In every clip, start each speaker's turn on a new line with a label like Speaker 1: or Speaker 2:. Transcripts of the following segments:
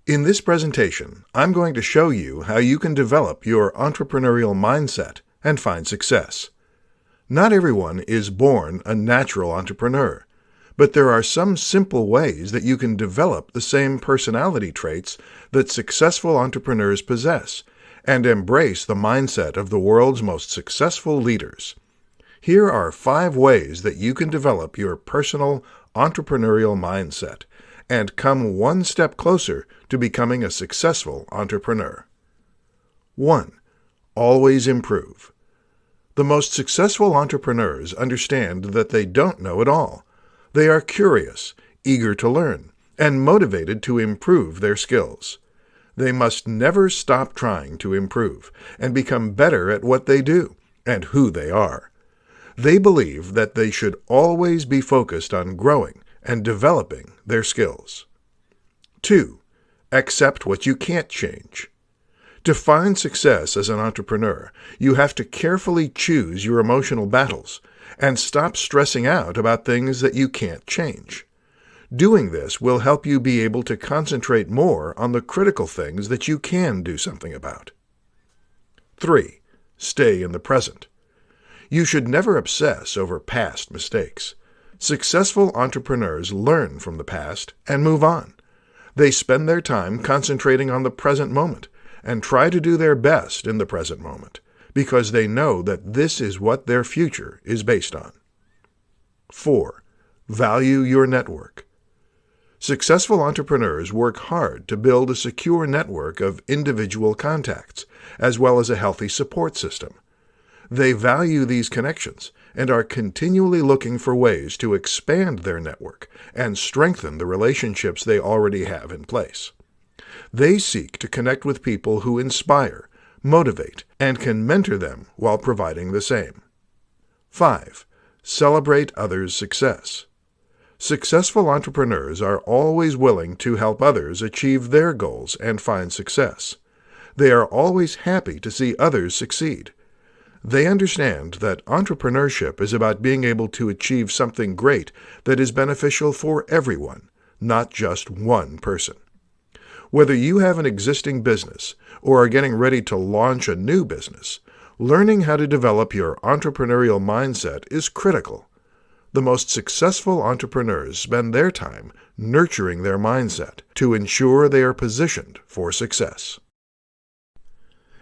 Speaker 1: In this presentation, I'm going to show you how you can develop your entrepreneurial mindset and find success. Not everyone is born a natural entrepreneur, but there are some simple ways that you can develop the same personality traits that successful entrepreneurs possess and embrace the mindset of the world's most successful leaders. Here are 5 ways that you can develop your personal entrepreneurial mindset and come one step closer to becoming a successful entrepreneur. 1. Always improve. The most successful entrepreneurs understand that they don't know it all. They are curious, eager to learn, and motivated to improve their skills. They must never stop trying to improve and become better at what they do and who they are. They believe that they should always be focused on growing and developing their skills. 2. Accept what you can't change. To find success as an entrepreneur, you have to carefully choose your emotional battles and stop stressing out about things that you can't change. Doing this will help you be able to concentrate more on the critical things that you can do something about. 3. Stay in the present. You should never obsess over past mistakes. Successful entrepreneurs learn from the past and move on. They spend their time concentrating on the present moment and try to do their best in the present moment because they know that this is what their future is based on. 4. Value your network. Successful entrepreneurs work hard to build a secure network of individual contacts, as well as a healthy support system. They value these connections and are continually looking for ways to expand their network and strengthen the relationships they already have in place. They seek to connect with people who inspire, motivate, and can mentor them while providing the same. 5. Celebrate others' success. Successful entrepreneurs are always willing to help others achieve their goals and find success. They are always happy to see others succeed. They understand that entrepreneurship is about being able to achieve something great that is beneficial for everyone, not just one person. Whether you have an existing business or are getting ready to launch a new business, learning how to develop your entrepreneurial mindset is critical. The most successful entrepreneurs spend their time nurturing their mindset to ensure they are positioned for success.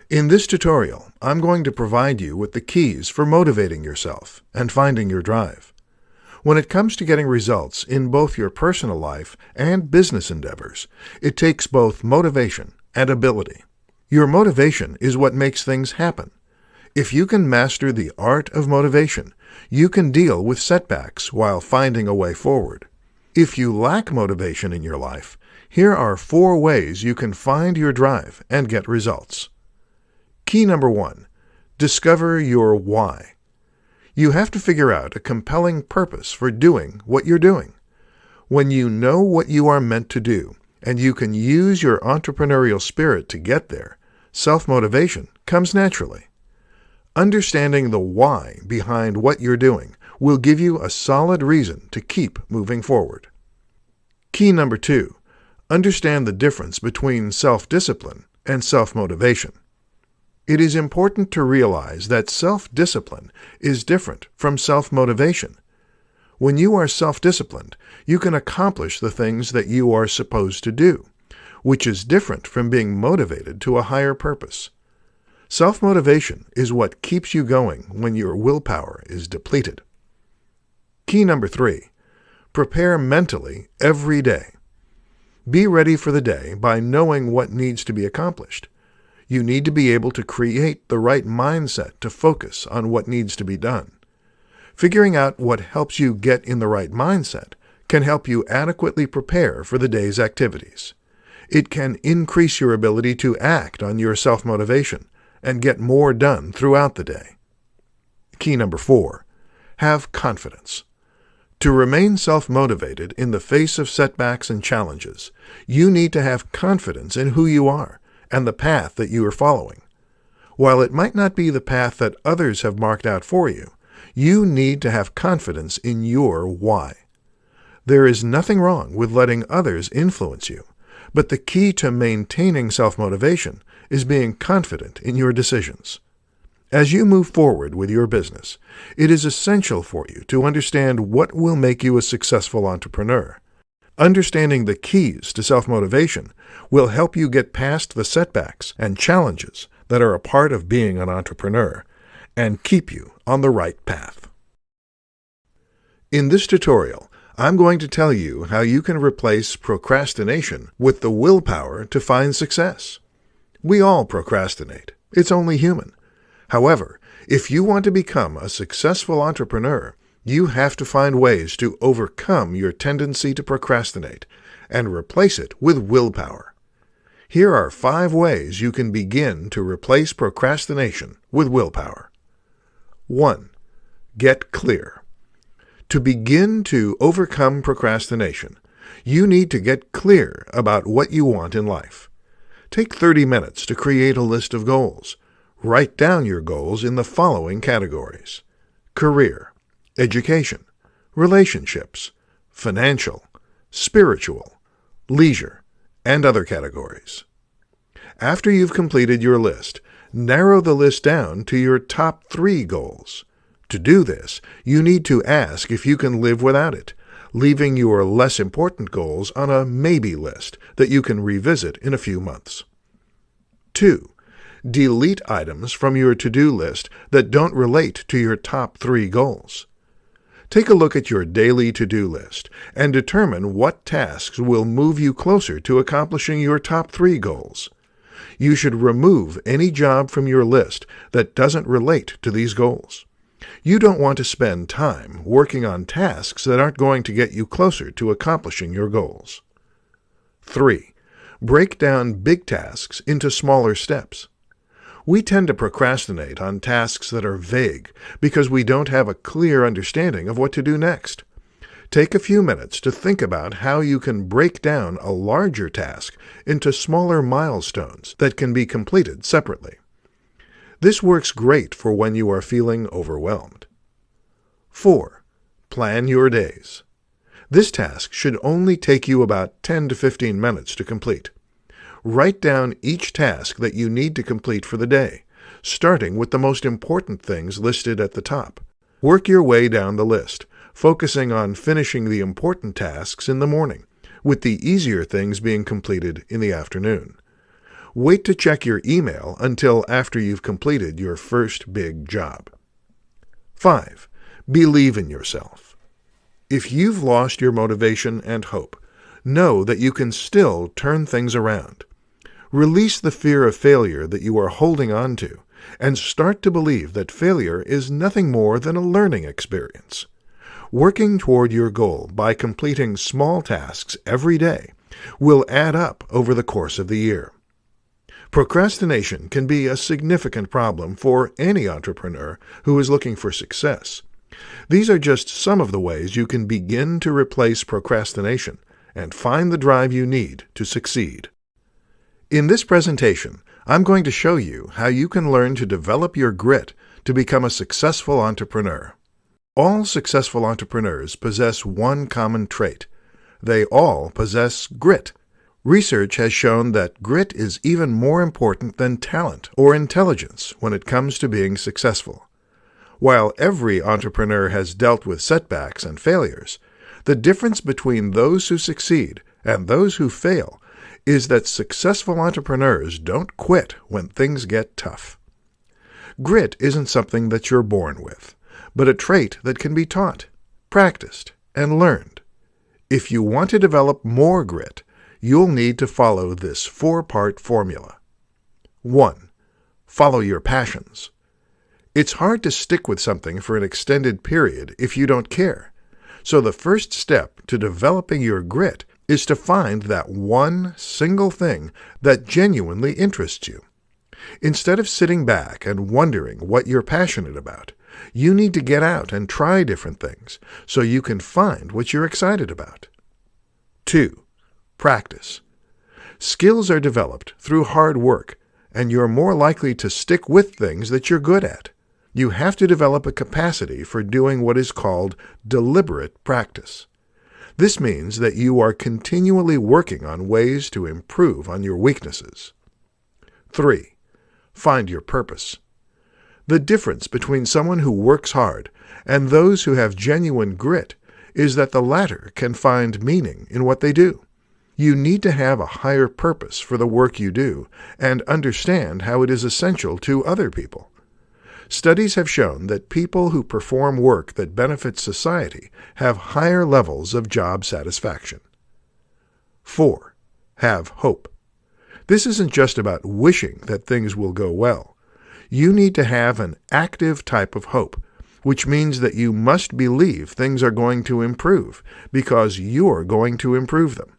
Speaker 1: In this tutorial, I'm going to provide you with the keys for motivating yourself and finding your drive. When it comes to getting results in both your personal life and business endeavors, it takes both motivation and ability. Your motivation is what makes things happen. If you can master the art of motivation, you can deal with setbacks while finding a way forward. If you lack motivation in your life, here are 4 ways you can find your drive and get results. Key number 1, discover your why. You have to figure out a compelling purpose for doing what you're doing. When you know what you are meant to do, and you can use your entrepreneurial spirit to get there, self-motivation comes naturally. Understanding the why behind what you're doing will give you a solid reason to keep moving forward. Key number 2, understand the difference between self-discipline and self-motivation. It is important to realize that self-discipline is different from self-motivation. When you are self-disciplined, you can accomplish the things that you are supposed to do, which is different from being motivated to a higher purpose. Self-motivation is what keeps you going when your willpower is depleted. Key number 3, prepare mentally every day. Be ready for the day by knowing what needs to be accomplished. You need to be able to create the right mindset to focus on what needs to be done. Figuring out what helps you get in the right mindset can help you adequately prepare for the day's activities. It can increase your ability to act on your self-motivation and get more done throughout the day. Key number 4, have confidence. To remain self-motivated in the face of setbacks and challenges, you need to have confidence in who you are and the path that you are following. While it might not be the path that others have marked out for you, you need to have confidence in your why. There is nothing wrong with letting others influence you, But the key to maintaining self-motivation is being confident in your decisions. As you move forward with your business, it is essential for you to understand what will make you a successful entrepreneur. Understanding the keys to self-motivation will help you get past the setbacks and challenges that are a part of being an entrepreneur and keep you on the right path. In this tutorial, I'm going to tell you how you can replace procrastination with the willpower to find success. We all procrastinate. It's only human. However, if you want to become a successful entrepreneur, you have to find ways to overcome your tendency to procrastinate and replace it with willpower. Here are 5 ways you can begin to replace procrastination with willpower. 1. Get clear. To begin to overcome procrastination, you need to get clear about what you want in life. Take 30 minutes to create a list of goals. Write down your goals in the following categories: career, education, relationships, financial, spiritual, leisure, and other categories. After you've completed your list, narrow the list down to your top 3 goals. To do this, you need to ask if you can live without it, leaving your less important goals on a maybe list that you can revisit in a few months. 2. Delete items from your to-do list that don't relate to your top 3 goals. Take a look at your daily to-do list and determine what tasks will move you closer to accomplishing your top 3 goals. You should remove any job from your list that doesn't relate to these goals. You don't want to spend time working on tasks that aren't going to get you closer to accomplishing your goals. 3. Break down big tasks into smaller steps. We tend to procrastinate on tasks that are vague because we don't have a clear understanding of what to do next. Take a few minutes to think about how you can break down a larger task into smaller milestones that can be completed separately. This works great for when you are feeling overwhelmed. 4. Plan your days. This task should only take you about 10 to 15 minutes to complete. Write down each task that you need to complete for the day, starting with the most important things listed at the top. Work your way down the list, focusing on finishing the important tasks in the morning, with the easier things being completed in the afternoon. Wait to check your email until after you've completed your first big job. 5. Believe in yourself. If you've lost your motivation and hope, know that you can still turn things around. Release the fear of failure that you are holding on to, and start to believe that failure is nothing more than a learning experience. Working toward your goal by completing small tasks every day will add up over the course of the year. Procrastination can be a significant problem for any entrepreneur who is looking for success. These are just some of the ways you can begin to replace procrastination and find the drive you need to succeed. In this presentation, I'm going to show you how you can learn to develop your grit to become a successful entrepreneur. All successful entrepreneurs possess one common trait. They all possess grit. Research has shown that grit is even more important than talent or intelligence when it comes to being successful. While every entrepreneur has dealt with setbacks and failures, the difference between those who succeed and those who fail is that successful entrepreneurs don't quit when things get tough. Grit isn't something that you're born with, but a trait that can be taught, practiced, and learned. If you want to develop more grit, you'll need to follow this 4-part formula. 1. Follow your passions. It's hard to stick with something for an extended period if you don't care. So the first step to developing your grit is to find that one single thing that genuinely interests you. Instead of sitting back and wondering what you're passionate about, you need to get out and try different things so you can find what you're excited about. 2. Practice. Skills are developed through hard work, and you're more likely to stick with things that you're good at. You have to develop a capacity for doing what is called deliberate practice. This means that you are continually working on ways to improve on your weaknesses. 3. Find your purpose. The difference between someone who works hard and those who have genuine grit is that the latter can find meaning in what they do. You need to have a higher purpose for the work you do and understand how it is essential to other people. Studies have shown that people who perform work that benefits society have higher levels of job satisfaction. 4. Have hope. This isn't just about wishing that things will go well. You need to have an active type of hope, which means that you must believe things are going to improve because you're going to improve them.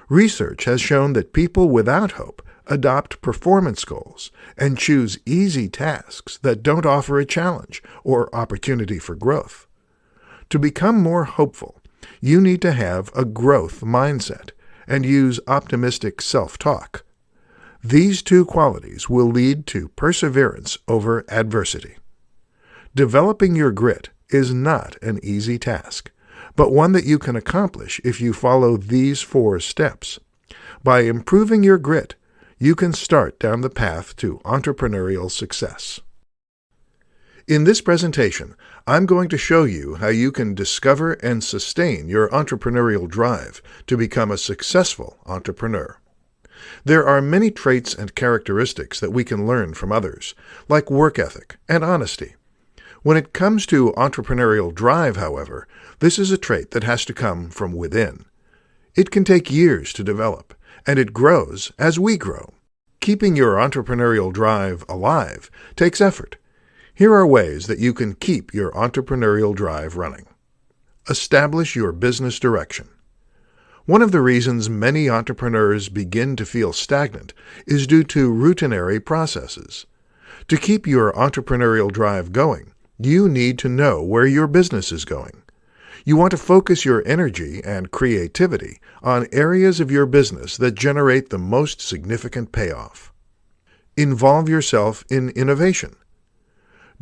Speaker 1: Research has shown that people without hope adopt performance goals and choose easy tasks that don't offer a challenge or opportunity for growth. To become more hopeful, you need to have a growth mindset and use optimistic self-talk. These two qualities will lead to perseverance over adversity. Developing your grit is not an easy task, but one that you can accomplish if you follow these 4 steps. By improving your grit, you can start down the path to entrepreneurial success. In this presentation, I'm going to show you how you can discover and sustain your entrepreneurial drive to become a successful entrepreneur. There are many traits and characteristics that we can learn from others, like work ethic and honesty. When it comes to entrepreneurial drive, however, this is a trait that has to come from within. It can take years to develop, and it grows as we grow. Keeping your entrepreneurial drive alive takes effort. Here are ways that you can keep your entrepreneurial drive running. Establish your business direction. One of the reasons many entrepreneurs begin to feel stagnant is due to routinary processes. To keep your entrepreneurial drive going, you need to know where your business is going. You want to focus your energy and creativity on areas of your business that generate the most significant payoff. Involve yourself in innovation.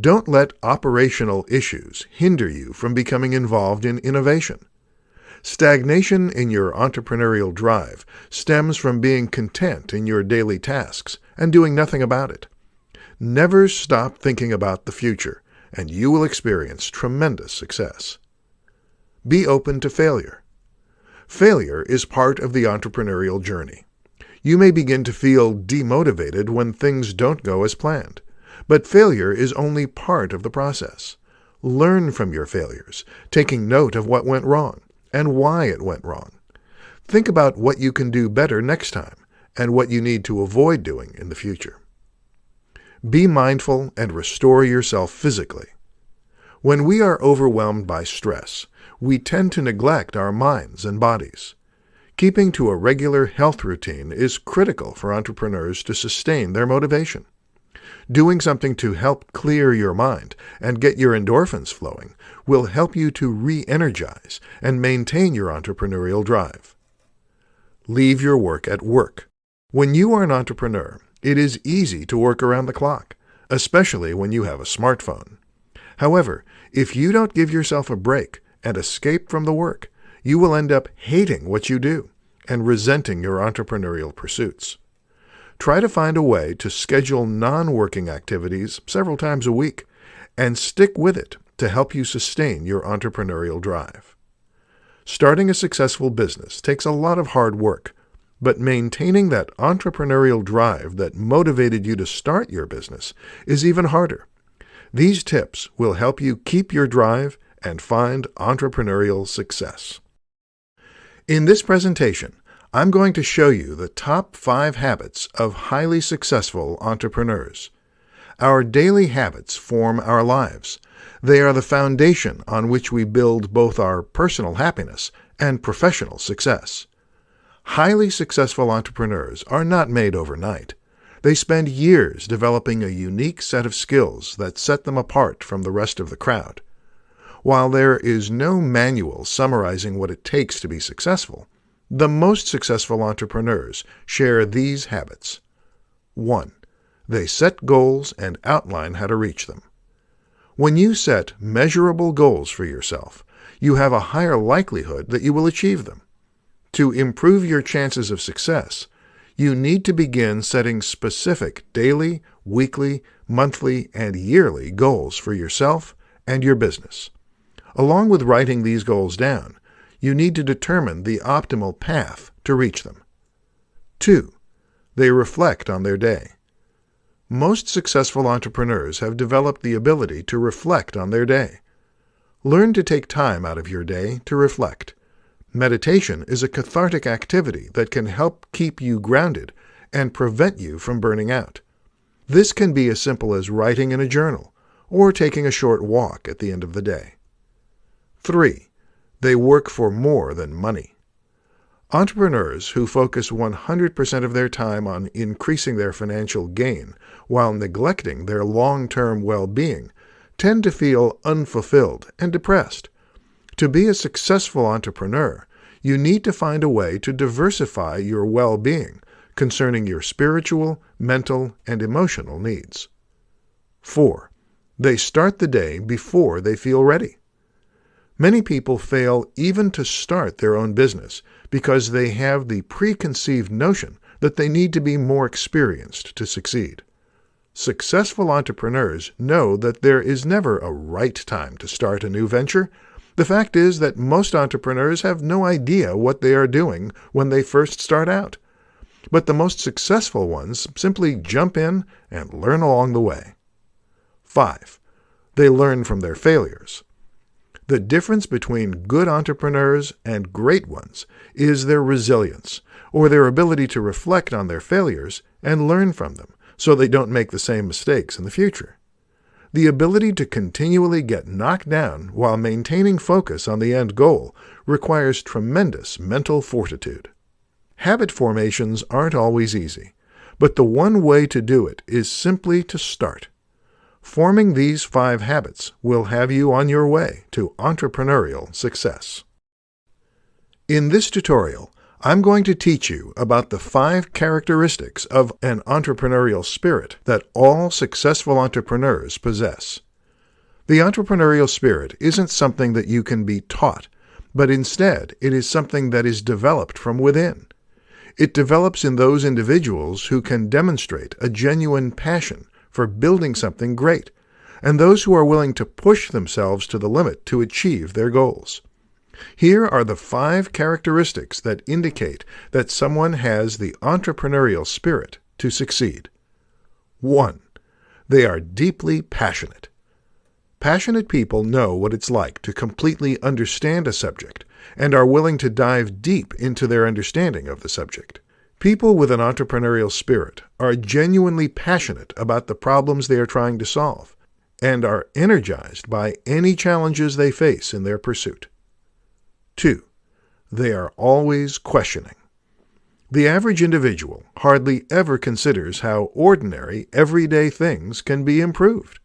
Speaker 1: Don't let operational issues hinder you from becoming involved in innovation. Stagnation in your entrepreneurial drive stems from being content in your daily tasks and doing nothing about it. Never stop thinking about the future, and you will experience tremendous success. Be open to failure. Failure is part of the entrepreneurial journey. You may begin to feel demotivated when things don't go as planned, but failure is only part of the process. Learn from your failures, taking note of what went wrong and why it went wrong. Think about what you can do better next time and what you need to avoid doing in the future. Be mindful and restore yourself physically. When we are overwhelmed by stress, we tend to neglect our minds and bodies. Keeping to a regular health routine is critical for entrepreneurs to sustain their motivation. Doing something to help clear your mind and get your endorphins flowing will help you to re-energize and maintain your entrepreneurial drive. Leave your work at work. When you are an entrepreneur, it is easy to work around the clock, especially when you have a smartphone. However, if you don't give yourself a break and escape from the work, you will end up hating what you do and resenting your entrepreneurial pursuits. Try to find a way to schedule non-working activities several times a week and stick with it to help you sustain your entrepreneurial drive. Starting a successful business takes a lot of hard work, but maintaining that entrepreneurial drive that motivated you to start your business is even harder. These tips will help you keep your drive and find entrepreneurial success. In this presentation, I'm going to show you the top 5 habits of highly successful entrepreneurs. Our daily habits form our lives. They are the foundation on which we build both our personal happiness and professional success. Highly successful entrepreneurs are not made overnight. They spend years developing a unique set of skills that set them apart from the rest of the crowd. While there is no manual summarizing what it takes to be successful, the most successful entrepreneurs share these habits. 1. They set goals and outline how to reach them. When you set measurable goals for yourself, you have a higher likelihood that you will achieve them. To improve your chances of success, you need to begin setting specific daily, weekly, monthly, and yearly goals for yourself and your business. Along with writing these goals down, you need to determine the optimal path to reach them. 2. They reflect on their day. Most successful entrepreneurs have developed the ability to reflect on their day. Learn to take time out of your day to reflect. Meditation is a cathartic activity that can help keep you grounded and prevent you from burning out. This can be as simple as writing in a journal or taking a short walk at the end of the day. 3. They work for more than money. Entrepreneurs who focus 100% of their time on increasing their financial gain while neglecting their long-term well-being tend to feel unfulfilled and depressed. To be a successful entrepreneur, you need to find a way to diversify your well-being concerning your spiritual, mental, and emotional needs. 4. They start the day before they feel ready. Many people fail even to start their own business because they have the preconceived notion that they need to be more experienced to succeed. Successful entrepreneurs know that there is never a right time to start a new venture. The fact is that most entrepreneurs have no idea what they are doing when they first start out. But the most successful ones simply jump in and learn along the way. 5. They learn from their failures. The difference between good entrepreneurs and great ones is their resilience, or their ability to reflect on their failures and learn from them so they don't make the same mistakes in the future. The ability to continually get knocked down while maintaining focus on the end goal requires tremendous mental fortitude. Habit formations aren't always easy, but the one way to do it is simply to start. Forming these 5 habits will have you on your way to entrepreneurial success. In this tutorial, I'm going to teach you about the 5 characteristics of an entrepreneurial spirit that all successful entrepreneurs possess. The entrepreneurial spirit isn't something that you can be taught, but instead it is something that is developed from within. It develops in those individuals who can demonstrate a genuine passion for building something great, and those who are willing to push themselves to the limit to achieve their goals. Here are the 5 characteristics that indicate that someone has the entrepreneurial spirit to succeed. 1. They are deeply passionate. Passionate people know what it's like to completely understand a subject and are willing to dive deep into their understanding of the subject. People with an entrepreneurial spirit are genuinely passionate about the problems they are trying to solve and are energized by any challenges they face in their pursuit. 2. They are always questioning. The average individual hardly ever considers how ordinary, everyday things can be improved.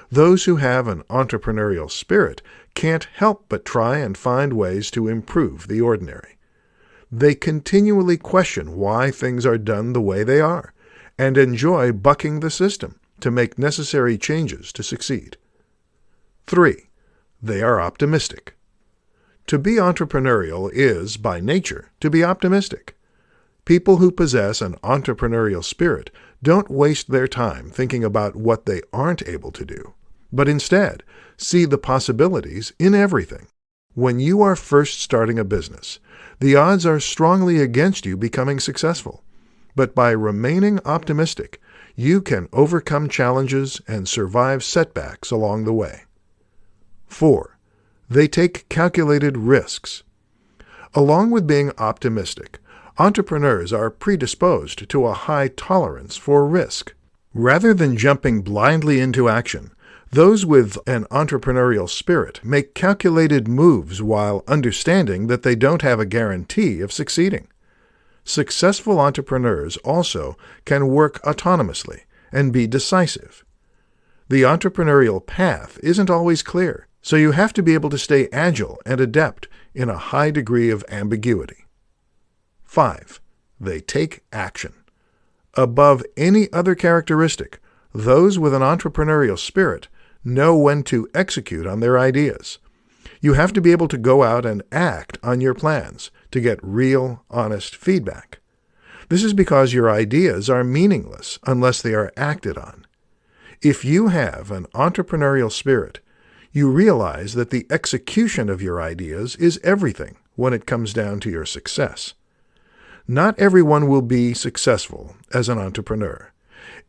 Speaker 1: Those who have an entrepreneurial spirit can't help but try and find ways to improve the ordinary. They continually question why things are done the way they are, and enjoy bucking the system to make necessary changes to succeed. 3. They are optimistic. To be entrepreneurial is, by nature, to be optimistic. People who possess an entrepreneurial spirit don't waste their time thinking about what they aren't able to do, but instead see the possibilities in everything. When you are first starting a business, the odds are strongly against you becoming successful. But by remaining optimistic, you can overcome challenges and survive setbacks along the way. 4. They take calculated risks. Along with being optimistic, entrepreneurs are predisposed to a high tolerance for risk. Rather than jumping blindly into action, those with an entrepreneurial spirit make calculated moves while understanding that they don't have a guarantee of succeeding. Successful entrepreneurs also can work autonomously and be decisive. The entrepreneurial path isn't always clear, so you have to be able to stay agile and adept in a high degree of ambiguity. 5. They take action. Above any other characteristic, those with an entrepreneurial spirit know when to execute on their ideas. You have to be able to go out and act on your plans to get real, honest feedback. This is because your ideas are meaningless unless they are acted on. If you have an entrepreneurial spirit, you realize that the execution of your ideas is everything when it comes down to your success. Not everyone will be successful as an entrepreneur.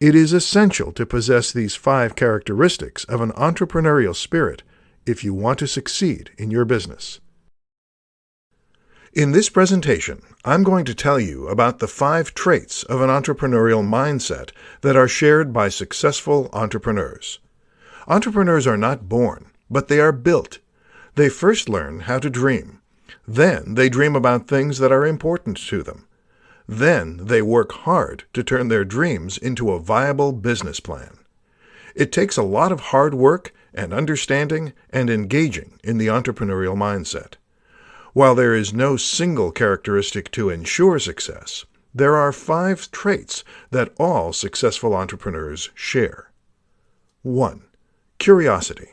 Speaker 1: It is essential to possess these 5 characteristics of an entrepreneurial spirit if you want to succeed in your business. In this presentation, I'm going to tell you about the 5 traits of an entrepreneurial mindset that are shared by successful entrepreneurs. Entrepreneurs are not born, but they are built. They first learn how to dream. Then they dream about things that are important to them. Then they work hard to turn their dreams into a viable business plan. It takes a lot of hard work and understanding and engaging in the entrepreneurial mindset. While there is no single characteristic to ensure success, there are 5 traits that all successful entrepreneurs share. 1. Curiosity.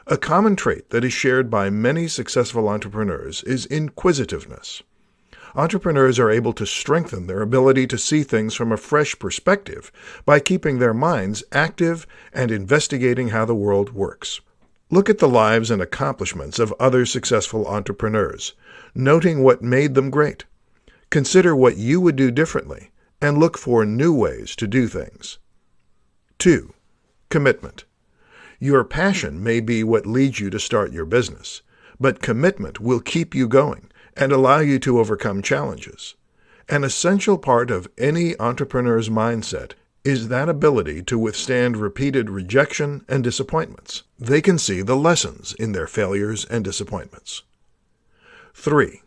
Speaker 1: A common trait that is shared by many successful entrepreneurs is inquisitiveness. Entrepreneurs are able to strengthen their ability to see things from a fresh perspective by keeping their minds active and investigating how the world works. Look at the lives and accomplishments of other successful entrepreneurs, noting what made them great. Consider what you would do differently, and look for new ways to do things. 2. Commitment. Your passion may be what leads you to start your business, but commitment will keep you going and allow you to overcome challenges. An essential part of any entrepreneur's mindset is that ability to withstand repeated rejection and disappointments. They can see the lessons in their failures and disappointments. 3.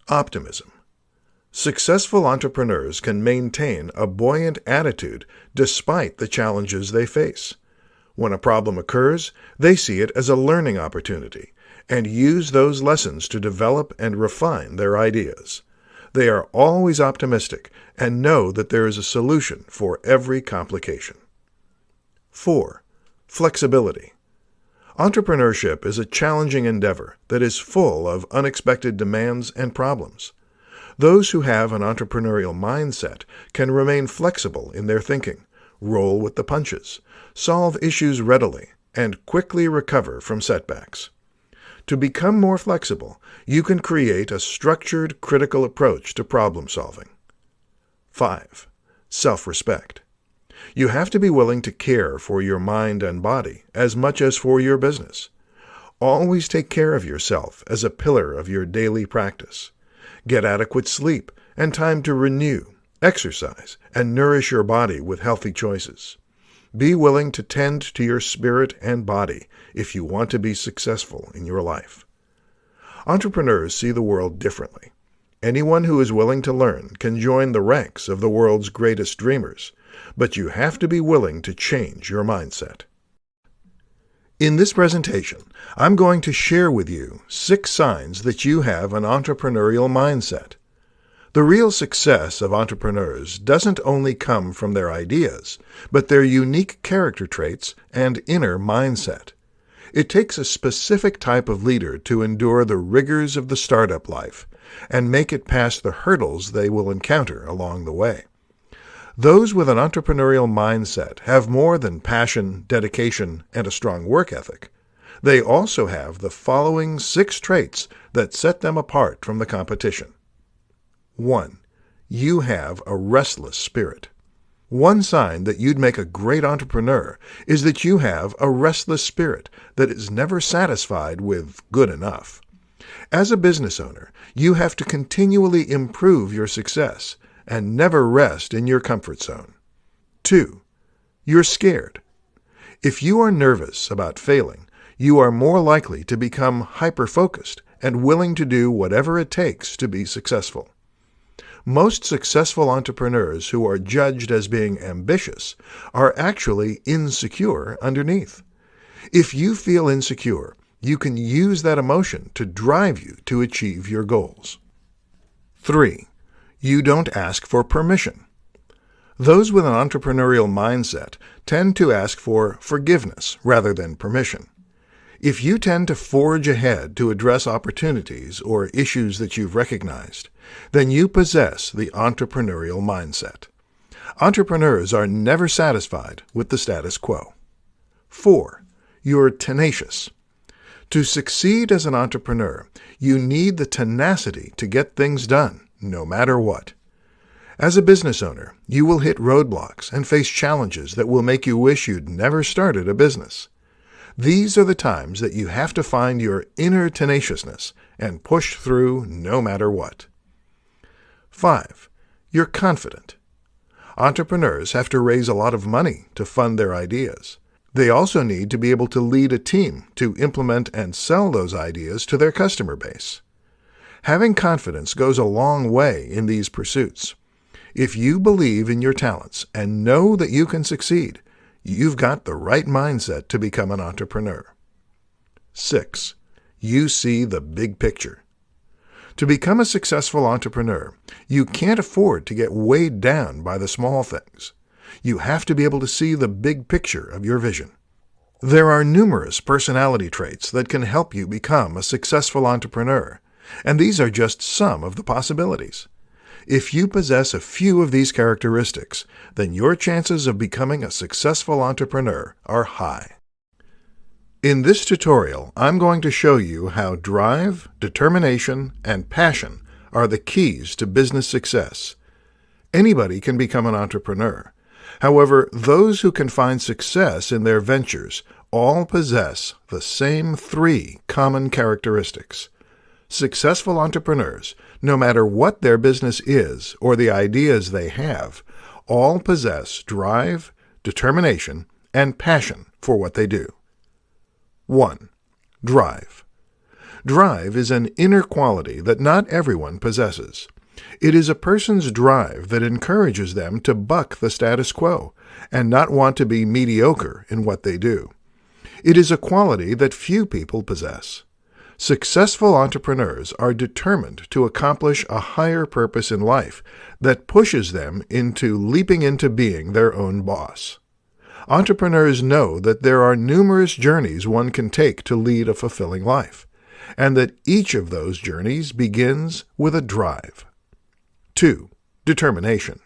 Speaker 1: Optimism. Successful entrepreneurs can maintain a buoyant attitude despite the challenges they face. When a problem occurs, they see it as a learning opportunity and use those lessons to develop and refine their ideas. They are always optimistic and know that there is a solution for every complication. 4. Flexibility. Entrepreneurship is a challenging endeavor that is full of unexpected demands and problems. Those who have an entrepreneurial mindset can remain flexible in their thinking, roll with the punches, solve issues readily, and quickly recover from setbacks. To become more flexible, you can create a structured, critical approach to problem solving. 5. Self-respect. You have to be willing to care for your mind and body as much as for your business. Always take care of yourself as a pillar of your daily practice. Get adequate sleep and time to renew, exercise, and nourish your body with healthy choices. Be willing to tend to your spirit and body if you want to be successful in your life. Entrepreneurs see the world differently. Anyone who is willing to learn can join the ranks of the world's greatest dreamers, but you have to be willing to change your mindset. In this presentation, I'm going to share with you 6 signs that you have an entrepreneurial mindset. The real success of entrepreneurs doesn't only come from their ideas, but their unique character traits and inner mindset. It takes a specific type of leader to endure the rigors of the startup life and make it past the hurdles they will encounter along the way. Those with an entrepreneurial mindset have more than passion, dedication, and a strong work ethic. They also have the following 6 traits that set them apart from the competition. 1. You have a restless spirit. One sign that you'd make a great entrepreneur is that you have a restless spirit that is never satisfied with good enough. As a business owner, you have to continually improve your success and never rest in your comfort zone. 2. You're scared. If you are nervous about failing, you are more likely to become hyper-focused and willing to do whatever it takes to be successful. Most successful entrepreneurs who are judged as being ambitious are actually insecure underneath. If you feel insecure, you can use that emotion to drive you to achieve your goals. 3. You don't ask for permission. Those with an entrepreneurial mindset tend to ask for forgiveness rather than permission. If you tend to forge ahead to address opportunities or issues that you've recognized, then you possess the entrepreneurial mindset. Entrepreneurs are never satisfied with the status quo. 4. You're tenacious. To succeed as an entrepreneur, you need the tenacity to get things done, no matter what. As a business owner, you will hit roadblocks and face challenges that will make you wish you'd never started a business. These are the times that you have to find your inner tenaciousness and push through no matter what. 5. You're confident. Entrepreneurs have to raise a lot of money to fund their ideas. They also need to be able to lead a team to implement and sell those ideas to their customer base. Having confidence goes a long way in these pursuits. If you believe in your talents and know that you can succeed, you've got the right mindset to become an entrepreneur. 6. You see the big picture. To become a successful entrepreneur, you can't afford to get weighed down by the small things. You have to be able to see the big picture of your vision. There are numerous personality traits that can help you become a successful entrepreneur, and these are just some of the possibilities. If you possess a few of these characteristics, then your chances of becoming a successful entrepreneur are high. In this tutorial, I'm going to show you how drive, determination, and passion are the keys to business success. Anybody can become an entrepreneur. However, those who can find success in their ventures all possess the same 3 common characteristics. Successful entrepreneurs, no matter what their business is or the ideas they have, all possess drive, determination, and passion for what they do. 1. Drive. Drive is an inner quality that not everyone possesses. It is a person's drive that encourages them to buck the status quo and not want to be mediocre in what they do. It is a quality that few people possess. Successful entrepreneurs are determined to accomplish a higher purpose in life that pushes them into leaping into being their own boss. Entrepreneurs know that there are numerous journeys one can take to lead a fulfilling life, and that each of those journeys begins with a drive. 2. Determination.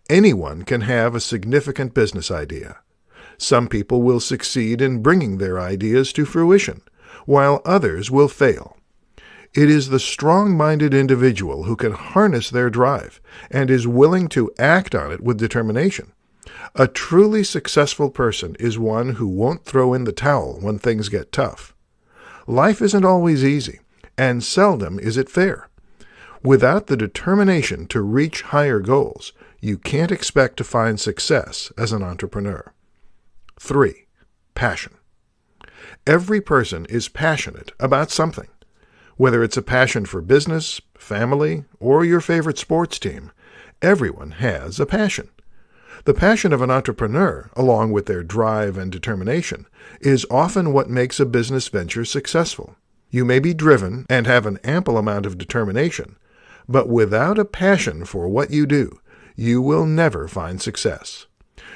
Speaker 1: Anyone can have a significant business idea. Some people will succeed in bringing their ideas to fruition, while others will fail. It is the strong-minded individual who can harness their drive and is willing to act on it with determination. A truly successful person is one who won't throw in the towel when things get tough. Life isn't always easy, and seldom is it fair. Without the determination to reach higher goals, you can't expect to find success as an entrepreneur. 3. Passion. Every person is passionate about something. Whether it's a passion for business, family, or your favorite sports team, everyone has a passion. The passion of an entrepreneur, along with their drive and determination, is often what makes a business venture successful. You may be driven and have an ample amount of determination, but without a passion for what you do, you will never find success.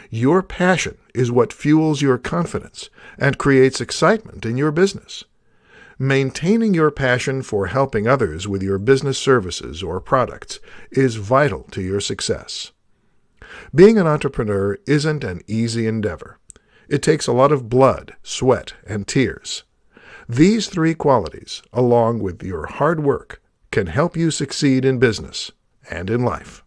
Speaker 1: Your passion is what fuels your confidence and creates excitement in your business. Maintaining your passion for helping others with your business services or products is vital to your success. Being an entrepreneur isn't an easy endeavor. It takes a lot of blood, sweat, and tears. These 3 qualities, along with your hard work, can help you succeed in business and in life.